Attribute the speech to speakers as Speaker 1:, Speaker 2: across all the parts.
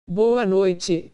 Speaker 1: Boa noite.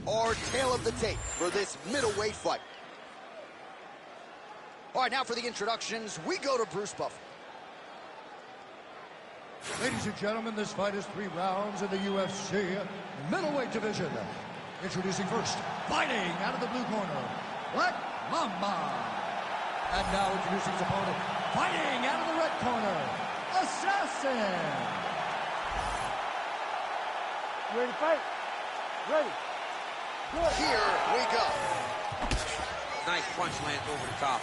Speaker 1: Our tale of the tape for this middleweight fight. All right, now for the introductions, we go to Bruce Buffer.
Speaker 2: Ladies and gentlemen, this fight is 3 rounds in the UFC middleweight division. Introducing first, fighting out of the blue corner, Black Mamba. And now introducing his opponent, fighting out of the red corner, Assassin.
Speaker 3: Ready to fight? Ready. Good.
Speaker 1: Here we go.
Speaker 4: Nice punch lands over the top.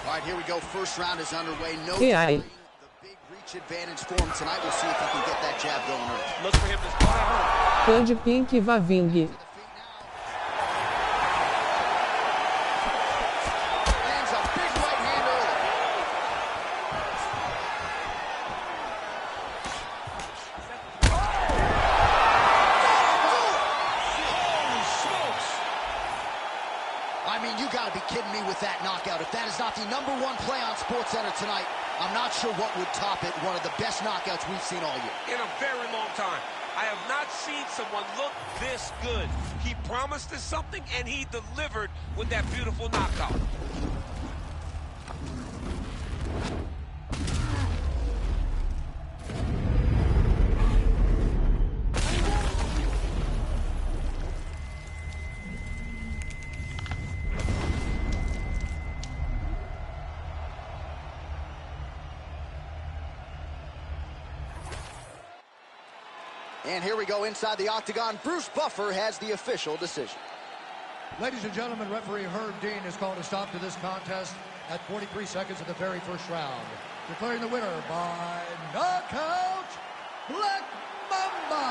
Speaker 1: All right, here we go. First round is underway. No
Speaker 5: AI.
Speaker 1: the big reach advantage for him tonight. We'll see if he can get that jab going early.
Speaker 4: Look for him to spot out.
Speaker 5: Fã de Pink Vaving.
Speaker 1: Lands a big right hand early. Holy smokes! I mean, you gotta be kidding me with that knockout. If that is not the #1 play on SportsCenter tonight, I'm not sure what would top it. One of the best knockouts we've seen all year.
Speaker 4: In a very long time. I have not seen someone look this good. He promised us something, and he delivered with that beautiful knockout.
Speaker 1: And here we go inside the octagon. Bruce Buffer has the official decision.
Speaker 2: Ladies and gentlemen, referee Herb Dean has called a stop to this contest at 43 seconds of the very first round. Declaring the winner by knockout, Black Mamba.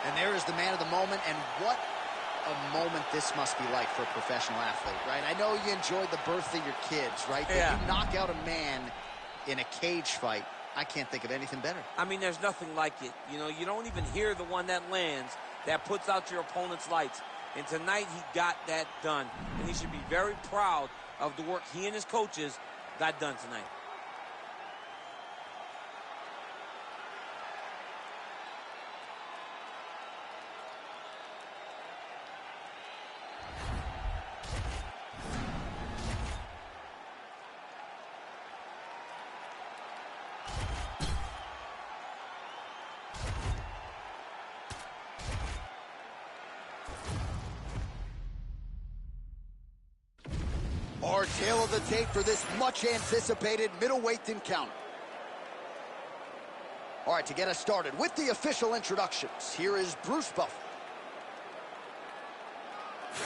Speaker 1: And there is the man of the moment, and what a moment this must be like for a professional athlete, right? I know you enjoyed the birth of your kids, right?
Speaker 4: Yeah.
Speaker 1: But you knock out a man in a cage fight, I can't think of anything better.
Speaker 4: I mean, there's nothing like it. You know, you don't even hear the one that lands, that puts out your opponent's lights. And tonight, he got that done. And he should be very proud of the work he and his coaches got done tonight.
Speaker 1: Our tale of the tape for this much-anticipated middleweight encounter. All right, to get us started with the official introductions, here is Bruce Buffer.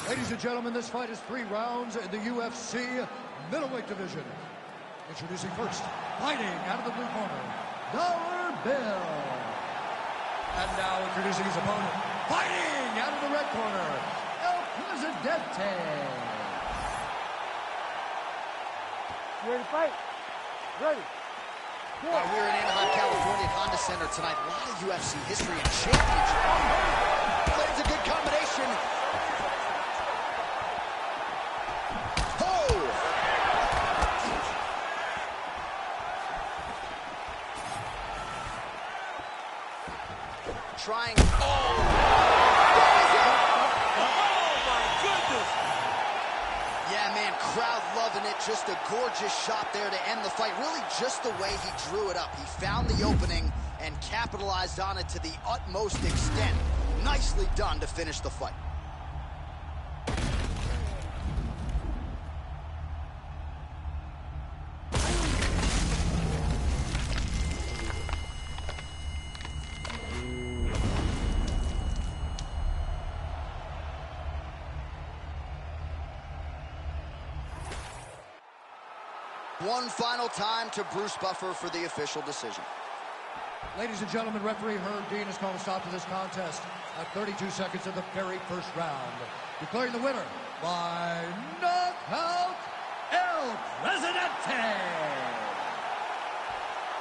Speaker 2: Ladies and gentlemen, this fight is 3 rounds in the UFC middleweight division. Introducing first, fighting out of the blue corner, Dollar Bill. And now introducing his opponent, fighting out of the red corner, El Presidente.
Speaker 3: Ready to fight? Ready. Good.
Speaker 1: We're in Anaheim, California at Honda Center tonight. A lot of UFC history and championship. But it's a good combination. Oh! Trying. Oh! Yeah, man, crowd loving it. Just a gorgeous shot there to end the fight. Really just the way he drew it up. He found the opening and capitalized on it to the utmost extent. Nicely done to finish the fight. One final time to Bruce Buffer for the official decision.
Speaker 2: Ladies and gentlemen, referee Herb Dean has called a stop to this contest at 32 seconds of the very first round. Declaring the winner by knockout, El Presidente.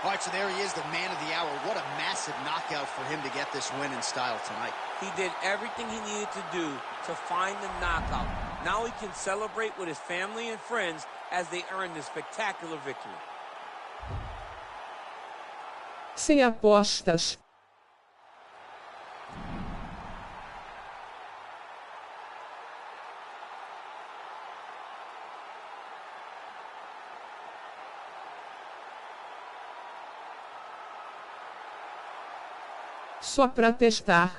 Speaker 1: All right, so there he is, the man of the hour. What a massive knockout for him to get this win in style tonight.
Speaker 4: He did everything he needed to do to find the knockout. Now he can celebrate with his family and friends as they earn this spectacular victory.
Speaker 5: Sem apostas. Só pra testar.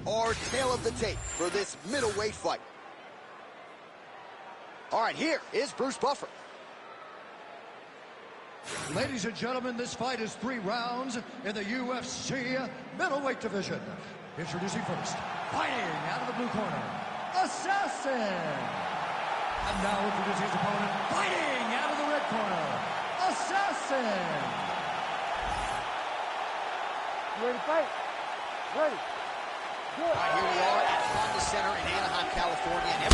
Speaker 1: Our tail of the tape for this middleweight fight. All right, here is Bruce Buffer.
Speaker 2: Ladies and gentlemen, this fight is 3 rounds in the UFC middleweight division. Introducing first, fighting out of the blue corner, Assassin. And now introducing his opponent, fighting out of the red corner, Assassin.
Speaker 3: Ready to fight? Ready. Good.
Speaker 1: All right, here we are at Honda Center in Anaheim, California. And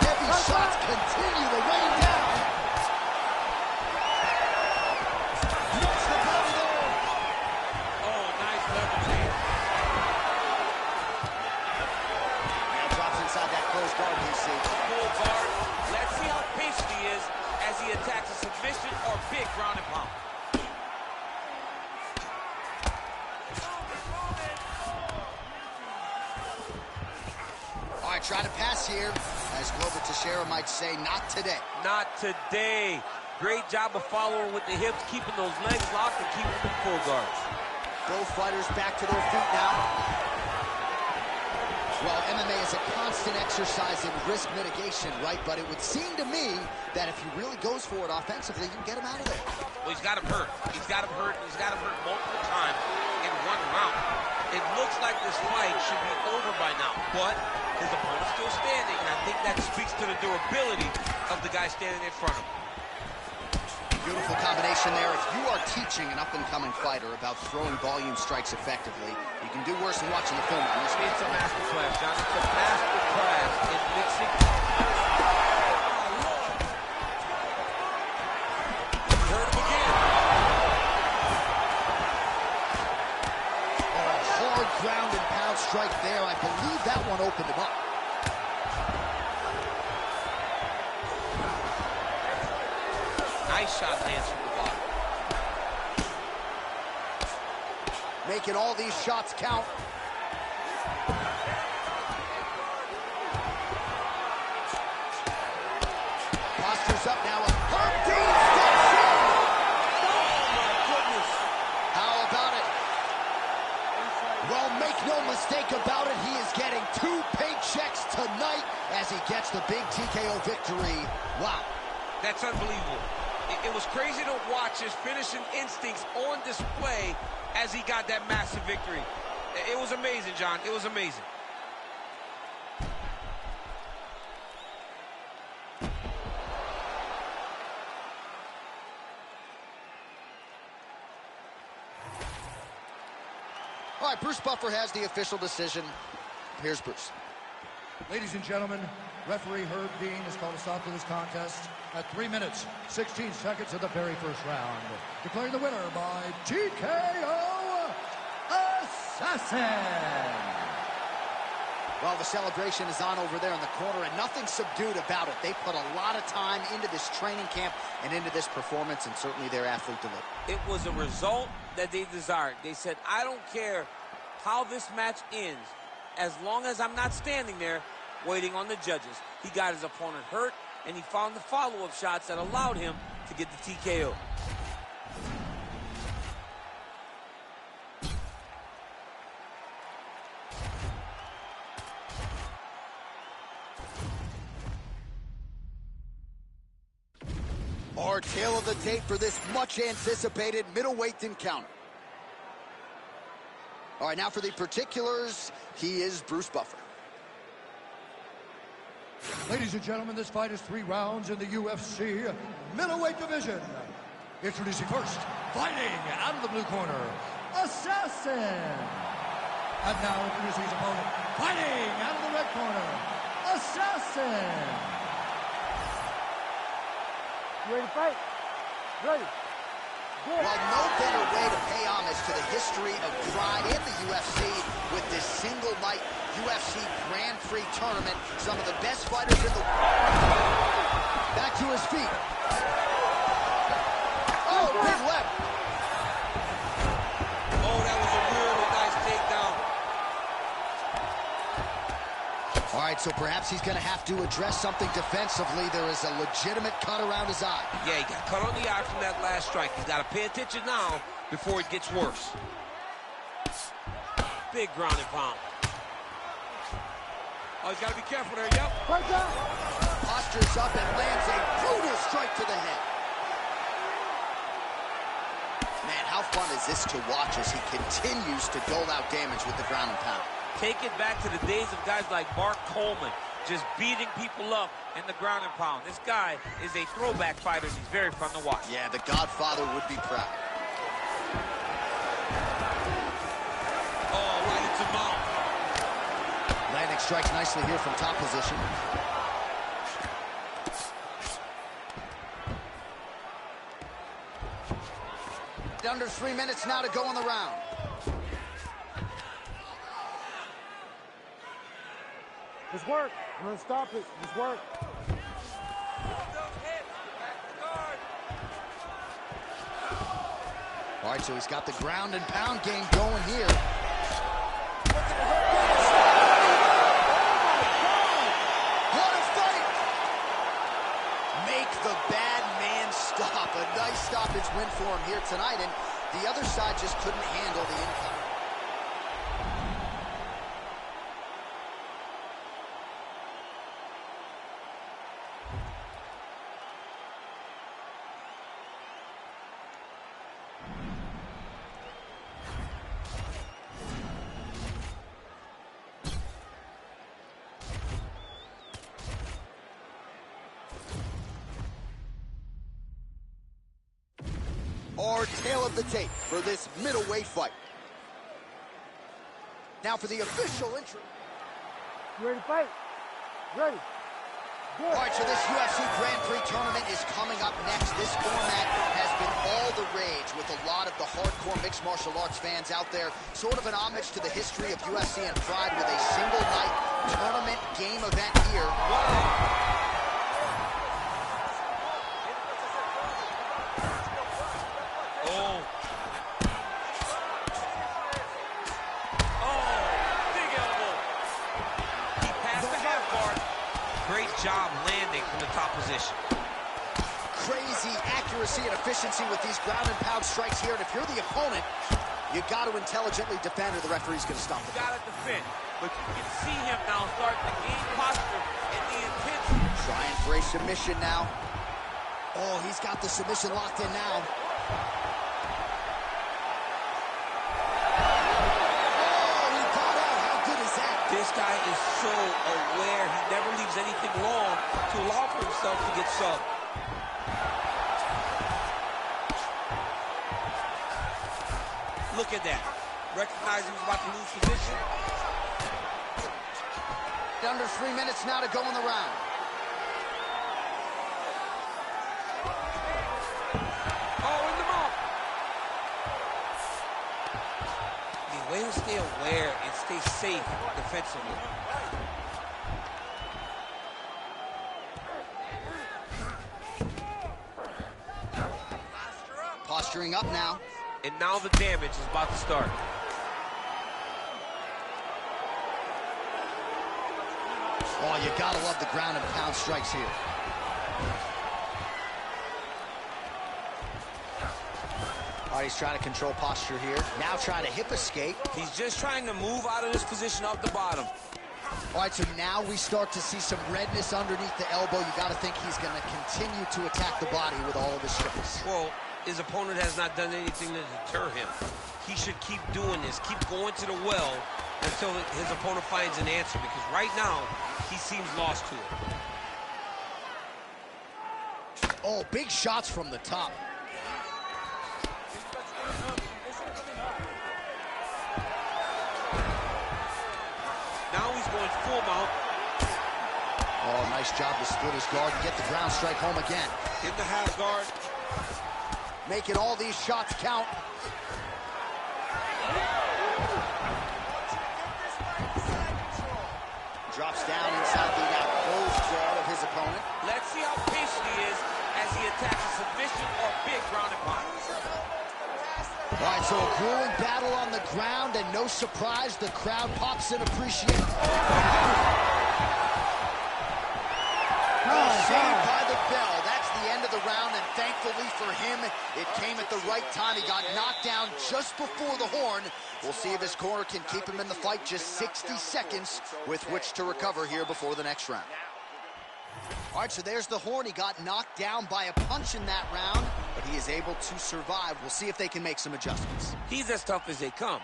Speaker 1: heavy shots continue to rain down. Knocks the body there.
Speaker 4: Oh, nice leverage here.
Speaker 1: Now drops inside that closed guard, DC.
Speaker 4: Full guard. Let's see how patient he is as he attacks a submission or big ground and pound.
Speaker 1: All right, try to pass here. As Glover Teixeira might say, not today.
Speaker 4: Not today. Great job of following with the hips, keeping those legs locked and keeping them full guards.
Speaker 1: Both fighters back to their feet now. Well, MMA is a constant exercise in risk mitigation, right? But it would seem to me that if he really goes for it offensively, you can get him out of there.
Speaker 4: Well, he's got him hurt. He's got him hurt, and he's got him hurt multiple times in one round. It looks like this fight should be over by now, but his opponent's still standing, and I think that speaks to the durability of the guy standing in front of him.
Speaker 1: Beautiful combination there. If you are teaching an up-and-coming fighter about throwing volume strikes effectively, you can do worse than watching the film on this.
Speaker 4: It's a master class, John. It's a master class in mixing. Hurt him again.
Speaker 1: Hard ground and pound strike there. I believe that one opened him up.
Speaker 4: Nice shot lands from the bottom.
Speaker 1: Making all these shots count. Postures up now. Herb Dean steps in.
Speaker 4: Oh, my goodness.
Speaker 1: How about it? Well, make no mistake about it, he is getting 2 paychecks tonight as he gets the big TKO victory. Wow.
Speaker 4: That's unbelievable. It was crazy to watch his finishing instincts on display as he got that massive victory. It was amazing, John. It was amazing.
Speaker 1: All right, Bruce Buffer has the official decision. Here's Bruce.
Speaker 2: Ladies and gentlemen, referee Herb Dean has called a stop to this contest at 3 minutes, 16 seconds of the very first round. Declaring the winner by TKO, Assassin.
Speaker 1: Well, the celebration is on over there in the corner, and nothing subdued about it. They put a lot of time into this training camp and into this performance, and certainly their athlete delivered.
Speaker 4: It was a result that they desired. They said, I don't care how this match ends, as long as I'm not standing there waiting on the judges. He got his opponent hurt, and he found the follow-up shots that allowed him to get the TKO.
Speaker 1: Our tail of the tape for this much-anticipated middleweight encounter. All right, now for the particulars, he is Bruce Buffer.
Speaker 2: Ladies and gentlemen, this fight is 3 rounds in the UFC middleweight division. Introducing first, fighting out of the blue corner, Assassin. And now introducing his opponent, fighting out of the red corner, Assassin.
Speaker 3: You ready to fight? Ready.
Speaker 1: Well, no better way to pay homage to the history of pride in the UFC with this single-night UFC Grand Prix tournament. Some of the best fighters in the world. Back to his feet. Oh, big left.
Speaker 4: Oh, that was a really nice takedown.
Speaker 1: All right, so perhaps he's going to have to address something defensively. There is a legitimate cut around his eye.
Speaker 4: Yeah, he got cut on the eye from that last strike. He's got to pay attention now before it gets worse. Big ground and pound. Oh, he's got to be careful there, yep.
Speaker 1: Postures up and lands a brutal strike to the head. Man, how fun is this to watch as he continues to dole out damage with the ground and pound.
Speaker 4: Take it back to the days of guys like Mark Coleman, just beating people up in the ground and pound. This guy is a throwback fighter, and he's very fun to watch.
Speaker 1: Yeah, the Godfather would be proud.
Speaker 4: Oh, right into mount.
Speaker 1: Landing strikes nicely here from top position. Under 3 minutes now to go in the round.
Speaker 3: Just work. I'm going to stop it. Just work.
Speaker 1: All right, so he's got the ground and pound game going here. What a fight! Make the bad man stop. A nice stoppage win for him here tonight, and the other side just couldn't handle the income. Our tail of the tape for this middleweight fight. Now for the official intro.
Speaker 3: You ready to fight? Ready. Good.
Speaker 1: All right, so this UFC Grand Prix tournament is coming up next. This format has been all the rage with a lot of the hardcore mixed martial arts fans out there. Sort of an homage to the history of UFC and pride with a single night tournament game event here.
Speaker 4: Wow. Great job landing from the top position.
Speaker 1: Crazy accuracy and efficiency with these ground and pound strikes here. And if you're the opponent, you got to intelligently defend or the referee's going to stop it.
Speaker 4: You got to defend. But you can see him now starting to gain posture and the intensity.
Speaker 1: Trying for a submission now. Oh, he's got the submission locked in now.
Speaker 4: This guy is so aware. He never leaves anything long to allow for himself to get subbed. Look at that. Recognizing he's about to lose position.
Speaker 1: Under 3 minutes now to go in the round.
Speaker 4: Oh, in the mouth. The way to stay aware and stay safe defensively.
Speaker 1: Posturing up now.
Speaker 4: And now the damage is about to start.
Speaker 1: Oh, you gotta love the ground and pound strikes here. All right, he's trying to control posture here. Now trying to hip escape.
Speaker 4: He's just trying to move out of this position off the bottom.
Speaker 1: All right, so now we start to see some redness underneath the elbow. You got to think he's going to continue to attack the body with all of his strikes.
Speaker 4: Well, his opponent has not done anything to deter him. He should keep doing this, keep going to the well until his opponent finds an answer, because right now, he seems lost to it.
Speaker 1: Oh, big shots from the top.
Speaker 4: Now he's going full mount.
Speaker 1: Oh, nice job to split his guard and get the ground strike home again.
Speaker 4: In the half guard.
Speaker 1: making all these shots count. Drops down inside the now closed jaw of his opponent.
Speaker 4: Let's see how patient he is as he attacks a submission or big ground and pound.
Speaker 1: All right, so a grueling battle on the ground, and no surprise, the crowd pops in appreciation. Saved by the bell. That's the end of the round, and thankfully for him, it came at the right time. He got knocked down just before the horn. We'll see if his corner can keep him in the fight. Just 60 seconds with which to recover here before the next round. All right, so there's the horn. He got knocked down by a punch in that round, but he is able to survive. We'll see if they can make some adjustments.
Speaker 4: He's as tough as they come.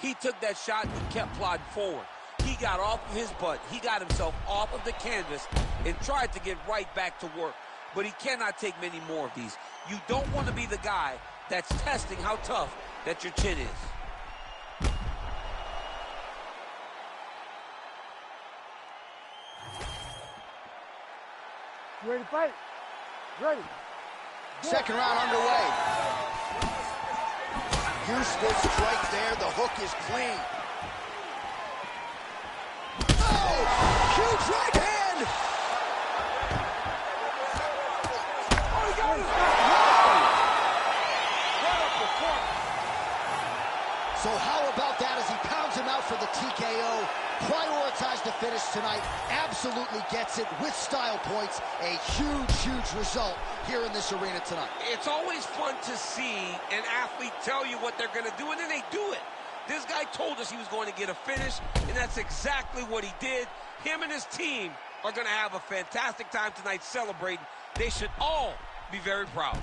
Speaker 4: He took that shot and kept plodding forward. He got off of his butt. He got himself off of the canvas and tried to get right back to work. But he cannot take many more of these. You don't want to be the guy that's testing how tough that your chin is.
Speaker 3: You ready to fight? Ready.
Speaker 1: Second round underway. Useful strike there. The hook is clean. Oh! Huge right hand!
Speaker 4: Oh, he got his What a performance.
Speaker 1: So how about that as he pounds him out for the TKO? Prioritized the finish tonight. Absolutely gets it with style points. A huge, huge result here in this arena tonight.
Speaker 4: It's always fun to see an athlete tell you what they're going to do, and then they do it. This guy told us he was going to get a finish, and that's exactly what he did. Him and his team are going to have a fantastic time tonight celebrating. They should all be very proud.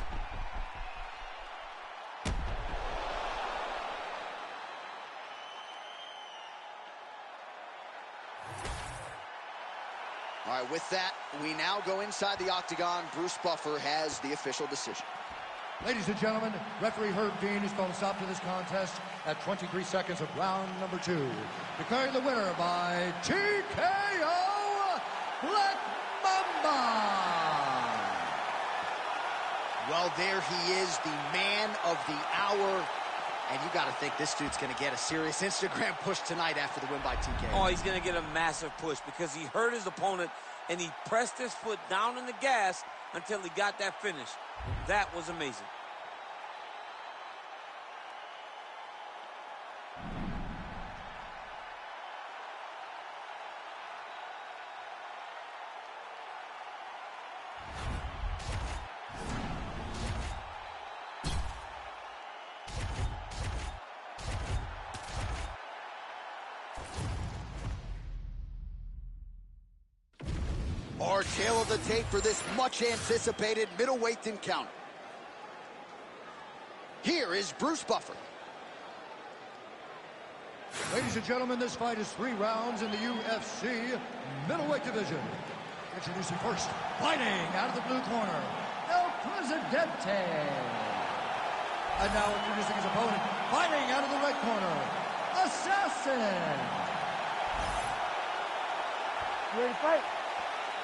Speaker 1: All right, with that, we now go inside the octagon. Bruce Buffer has the official decision.
Speaker 2: Ladies and gentlemen, referee Herb Dean has called a stop to this contest at 23 seconds of round number 2. Declaring the winner by TKO, Black Mamba.
Speaker 1: Well, there he is, the man of the hour. And you got to think this dude's going to get a serious Instagram push tonight after the win by TKO.
Speaker 4: Oh, he's going to get a massive push because he hurt his opponent and he pressed his foot down on the gas until he got that finish. That was amazing.
Speaker 1: Our tail of the tape for this much-anticipated middleweight encounter. Here is Bruce Buffer.
Speaker 2: Ladies and gentlemen, this fight is 3 rounds in the UFC middleweight division. Introducing first, fighting out of the blue corner, El Presidente. And now introducing his opponent, fighting out of the red corner, Assassin.
Speaker 3: You ready to fight?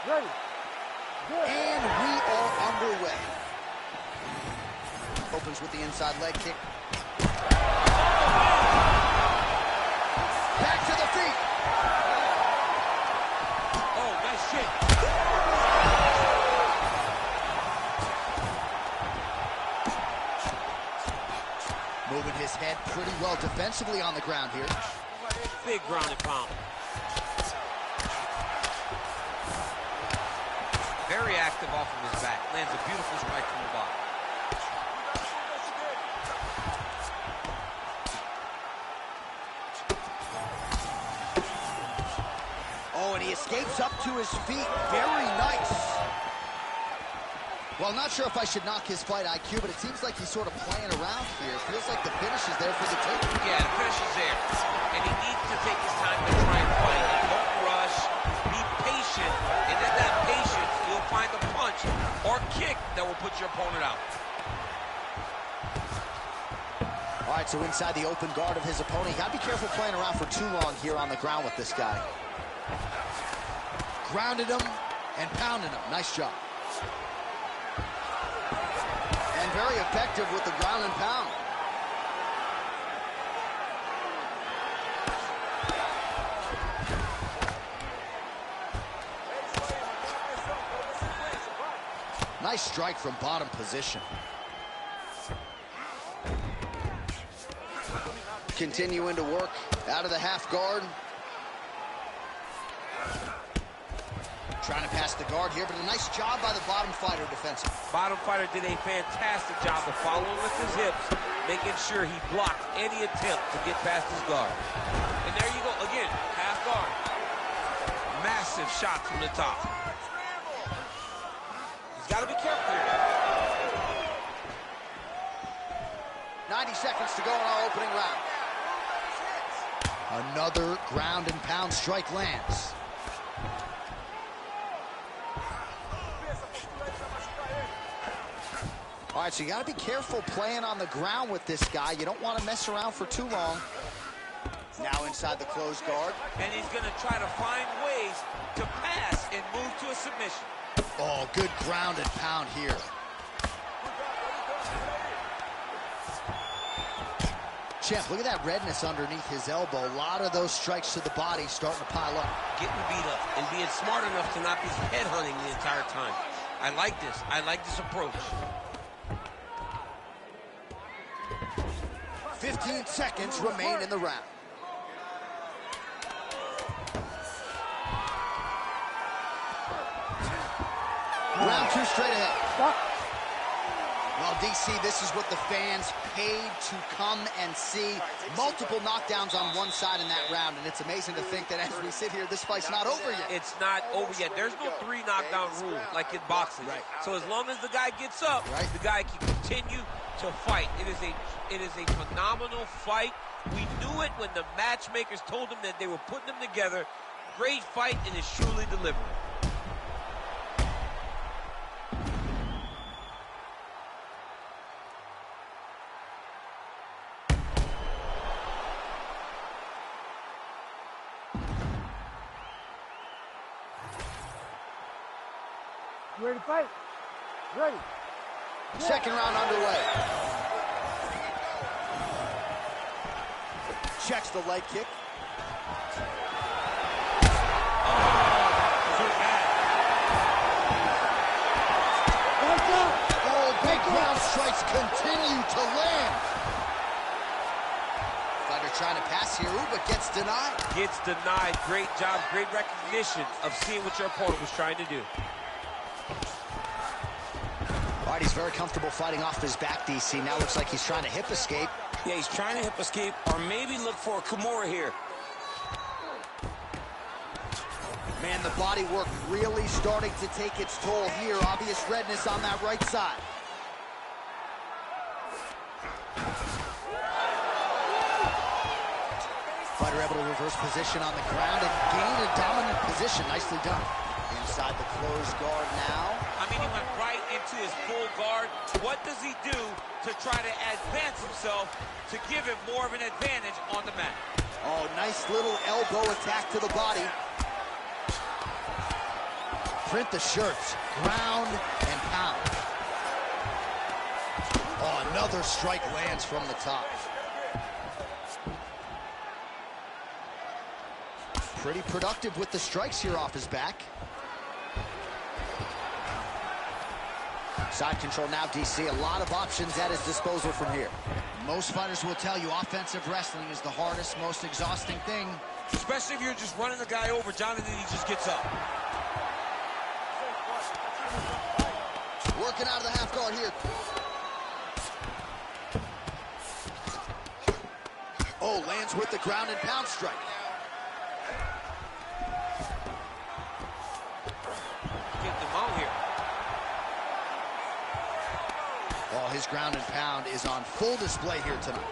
Speaker 3: Ready. Good.
Speaker 1: And we are underway. Opens with the inside leg kick. Back to the feet.
Speaker 4: Oh, nice shit.
Speaker 1: Moving his head pretty well defensively on the ground here.
Speaker 4: Big ground and pound. Very active off of his back. Lands a beautiful strike from the bottom.
Speaker 1: Oh, and he escapes up to his feet. Very nice. Well, I'm not sure if I should knock his fight IQ, but it seems like he's sort of playing around here. Feels like the finish is there for the taking.
Speaker 4: Yeah, the finish is there. And he needs to take his time to try and find it. Don't rush. Be patient. And in that patience, you'll find a punch or kick that will put your opponent out.
Speaker 1: All right, so inside the open guard of his opponent. You gotta be careful playing around for too long here on the ground with this guy. Grounded him and pounded him. Nice job. And been very effective with the ground and pound. Nice strike from bottom position. Continuing to work out of the half guard. Trying to pass the guard here, but a nice job by the bottom fighter defensive.
Speaker 4: Bottom fighter did a fantastic job of following with his hips, making sure he blocked any attempt to get past his guard. And there you go, again, half guard. Massive shot from the top. He's got to be careful here.
Speaker 1: 90 seconds to go in our opening round. Another ground and pound strike lands. All right, so you got to be careful playing on the ground with this guy. You don't want to mess around for too long. Now inside the closed guard.
Speaker 4: And he's going to try to find ways to pass and move to a submission.
Speaker 1: Oh, good ground and pound here. Champ, look at that redness underneath his elbow. A lot of those strikes to the body starting to pile up.
Speaker 4: Getting beat up and being smart enough to not be headhunting the entire time. I like this. I like this approach.
Speaker 1: 15 seconds remain in the round. Round two straight ahead.
Speaker 3: Stop.
Speaker 1: Well, DC, this is what the fans paid to come and see. Multiple knockdowns on one side in that round, and it's amazing to think that as we sit here, this fight's not over yet.
Speaker 4: It's not over yet. There's no 3 knockdown rule like in boxing.
Speaker 1: Right.
Speaker 4: So as long as the guy gets up, the guy can continue to fight. It is a phenomenal fight. We knew it when the matchmakers told them that they were putting them together. Great fight, and it's truly delivered.
Speaker 3: You ready to fight? Ready.
Speaker 1: Second round underway. Checks the leg kick. Oh, big ground strikes continue to land. Fighter trying to pass here, but gets denied.
Speaker 4: Gets denied. Great job, great recognition of seeing what your opponent was trying to do.
Speaker 1: All right, he's very comfortable fighting off his back, DC. Now looks like he's trying to hip escape.
Speaker 5: Yeah, he's trying to hip escape or maybe look for a Kimura here.
Speaker 1: Man, the body work really starting to take its toll here. Obvious redness on that right side. Fighter able to reverse position on the ground and gain a dominant position. Nicely done. Inside the closed guard now.
Speaker 4: I mean, he went right into his full guard. What does he do to try to advance himself to give him more of an advantage on the mat?
Speaker 1: Oh, nice little elbow attack to the body. Print the shirts, ground and pound. Oh, another strike lands from the top. Pretty productive with the strikes here off his back. Side control now, DC. A lot of options at his disposal from here. Most fighters will tell you offensive wrestling is the hardest, most exhausting thing.
Speaker 4: Especially if you're just running the guy over, Jonathan, he just gets up.
Speaker 1: Working out of the half guard here. Oh, lands with the ground and pound strike.
Speaker 4: Get them out here.
Speaker 1: Oh, his ground and pound is on full display here tonight.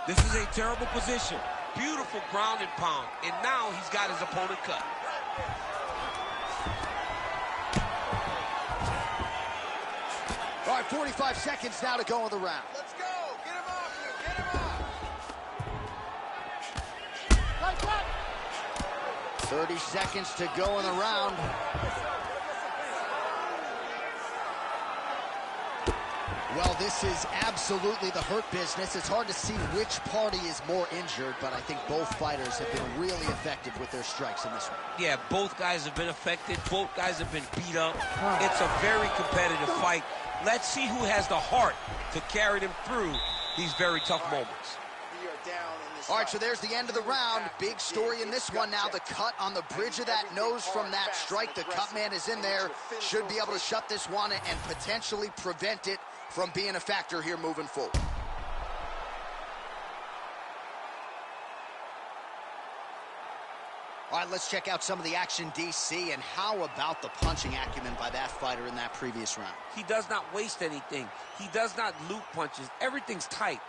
Speaker 4: This is a terrible position. Beautiful ground and pound. And now he's got his opponent cut.
Speaker 1: All right, 45 seconds now to go in the round.
Speaker 6: Let's go. Get him off you. Get him off.
Speaker 3: Like that.
Speaker 1: 30 seconds to go in the round. Well, this is absolutely the hurt business. It's hard to see which party is more injured, but I think both fighters have been really effective with their strikes in this one.
Speaker 5: Yeah, both guys have been affected. Both guys have been beat up. It's a very competitive fight. Let's see who has the heart to carry them through these very tough moments.
Speaker 6: We are down in this
Speaker 1: All right,
Speaker 6: fight.
Speaker 1: so there's the end of the round. Big story in this one now. The cut on the bridge of that nose from that strike. The cut man is in there. Should be able to shut this one and potentially prevent it from being a factor here moving forward. All right, let's check out some of the action, DC, and how about the punching acumen by that fighter in that previous round?
Speaker 4: He does not waste anything. He does not loop punches. Everything's tight.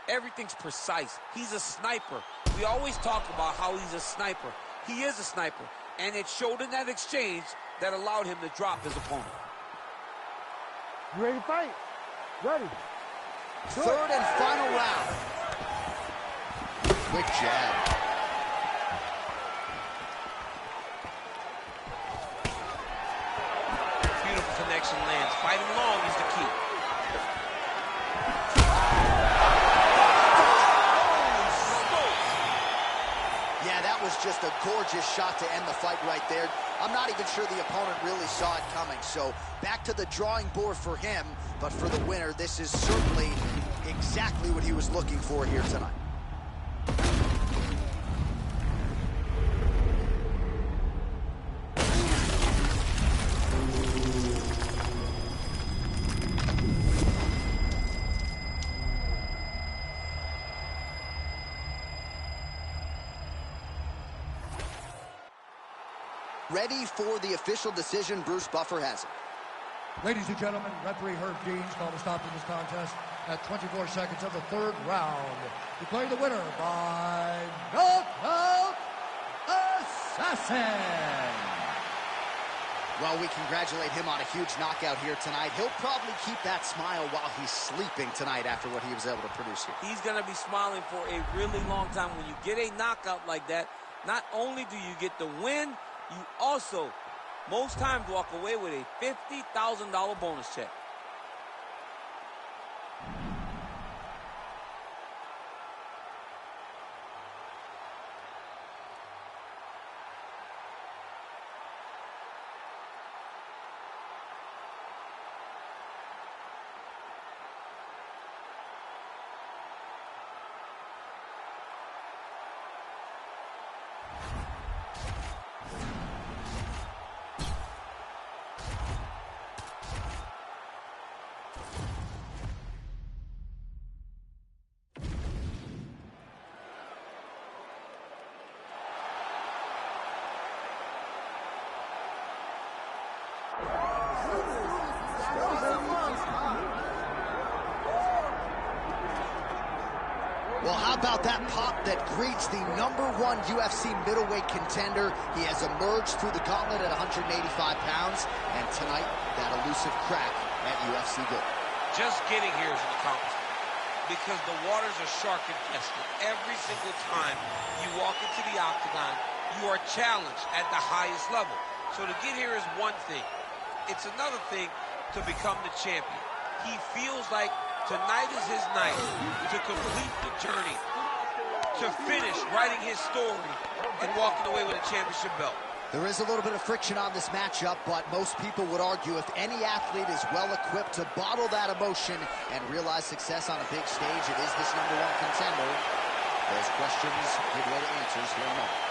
Speaker 4: Everything's precise. He's a sniper. We always talk about how he's a sniper. He is a sniper, and it showed in that exchange that allowed him to drop his opponent.
Speaker 3: You ready to fight? Ready.
Speaker 1: Third and final round. Quick jab.
Speaker 4: Beautiful connection lands. Fighting long is the key.
Speaker 1: Yeah, that was just a gorgeous shot to end the fight right there. I'm not even sure the opponent really saw it coming. So back to the drawing board for him, but for the winner, this is certainly exactly what he was looking for here tonight. Ready for the official decision. Bruce Buffer has it.
Speaker 2: Ladies and gentlemen, referee Herb Dean's called a stop to this contest at 24 seconds of the third round. Declaring the winner by knockout assassin.
Speaker 1: Well, we congratulate him on a huge knockout here tonight. He'll probably keep that smile while he's sleeping tonight after what he was able to produce here.
Speaker 4: He's going to be smiling for a really long time. When you get a knockout like that, not only do you get the win, you also, most times, walk away with a $50,000 bonus check.
Speaker 1: Well, how about that pop that greets the #1 UFC middleweight contender? He has emerged through the gauntlet at 185 pounds, and tonight, that elusive crack at UFC Gold.
Speaker 5: Just getting here is an accomplishment because the waters are shark infested. Every single time you walk into the octagon, you are challenged at the highest level. So to get here is one thing. It's another thing to become the champion. He feels like tonight is his night to complete the journey, to finish writing his story and walking away with a championship belt.
Speaker 1: There is a little bit of friction on this matchup, but most people would argue if any athlete is well-equipped to bottle that emotion and realize success on a big stage, it is this #1 contender. Those questions give way to answers here in a moment.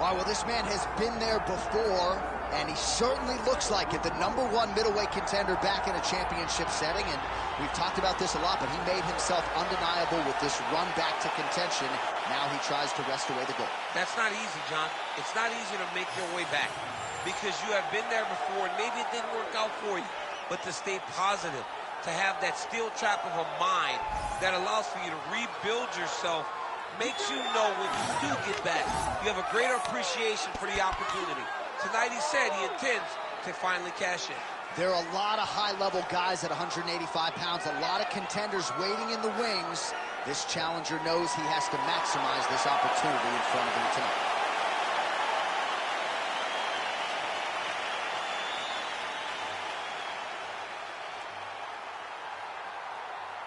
Speaker 1: All All right, well, this man has been there before, and he certainly looks like it. The #1 middleweight contender back in a championship setting, and we've talked about this a lot, but he made himself undeniable with this run back to contention. Now he tries to wrest away the gold.
Speaker 5: That's not easy, John. It's not easy to make your way back because you have been there before, and maybe it didn't work out for you. But to stay positive, to have that steel trap of a mind that allows for you to rebuild yourself, makes you know when you do get back, you have a greater appreciation for the opportunity. Tonight he said he intends to finally cash in.
Speaker 1: There are a lot of high-level guys at 185 pounds, a lot of contenders waiting in the wings. This challenger knows he has to maximize this opportunity in front of him tonight.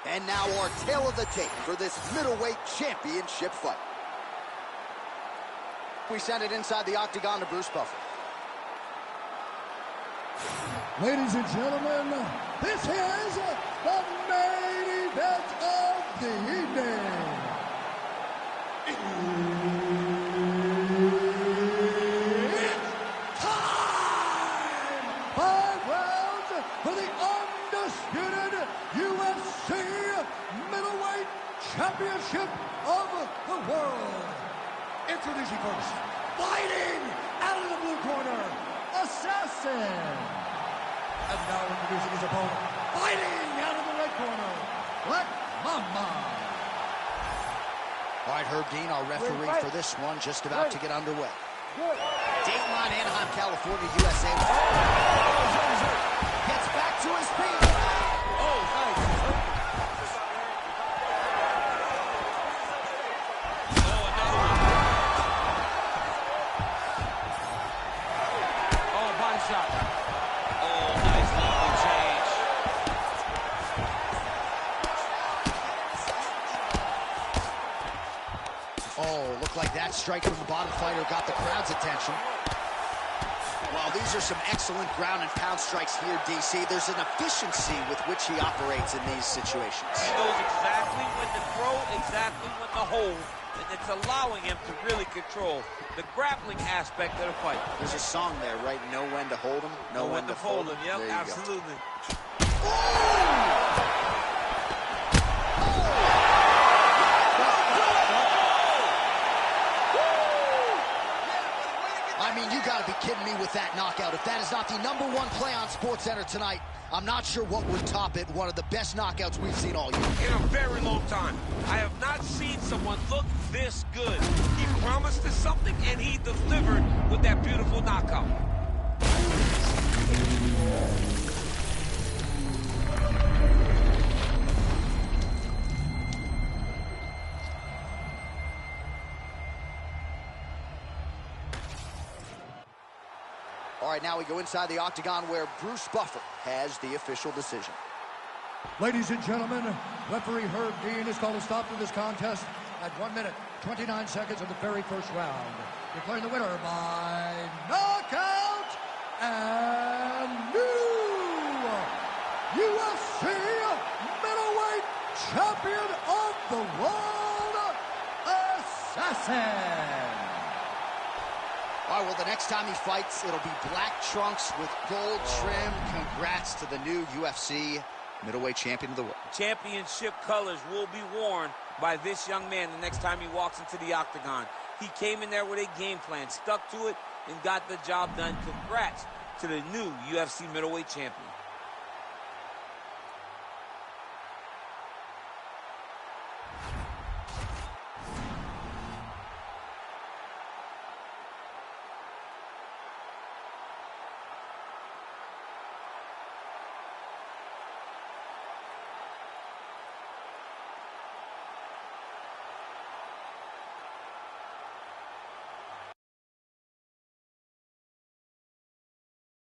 Speaker 1: And now our tale of the tape for this middleweight championship fight. We send it inside the octagon to Bruce Buffer.
Speaker 2: Ladies and gentlemen, this is the main event of the evening. It's time! 5 rounds for the undisputed UFC middleweight championship of the world. Introducing first, fighting out of the blue corner, Assassin. And now introducing his opponent, fighting out of the red corner, Black Mama.
Speaker 1: All right, Herb Dean, our referee for this one, just about to get underway.
Speaker 3: Good.
Speaker 1: Dateline, Anaheim, California, USA. Gets back to his feet.
Speaker 4: Oh, nice. Shot. Oh, nice level change.
Speaker 1: Oh, looked like that strike from the bottom fighter got the crowd's attention. Well, these are some excellent ground and pound strikes here, DC. There's an efficiency with which he operates in these situations.
Speaker 5: He knows exactly when to throw, exactly when to hold, and it's allowing him to really control the grappling aspect of the fight.
Speaker 1: There's a song there, right? Know when to hold him, know when to fold him.
Speaker 5: Yep,
Speaker 1: there you
Speaker 5: absolutely.
Speaker 1: I mean, you gotta be kidding me with that knockout. If that is not the #1 play on SportsCenter tonight, I'm not sure what would top it. One of the best knockouts we've seen all year.
Speaker 5: In a very long time. I have not seen someone look this good. He promised us something, and he delivered with that beautiful knockout.
Speaker 1: All right, now we go inside the octagon where Bruce Buffer has the official decision.
Speaker 2: Ladies and gentlemen, referee Herb Dean has called a stop to this contest at 1 minute, 29 seconds of the very first round. Declaring the winner by knockout and new UFC middleweight champion of the world, Assassin.
Speaker 1: All right, well, the next time he fights, it'll be black trunks with gold trim. Congrats to the new UFC middleweight champion of the world.
Speaker 4: Championship colors will be worn by this young man the next time he walks into the octagon. He came in there with a game plan, stuck to it, and got the job done. Congrats to the new UFC middleweight champion.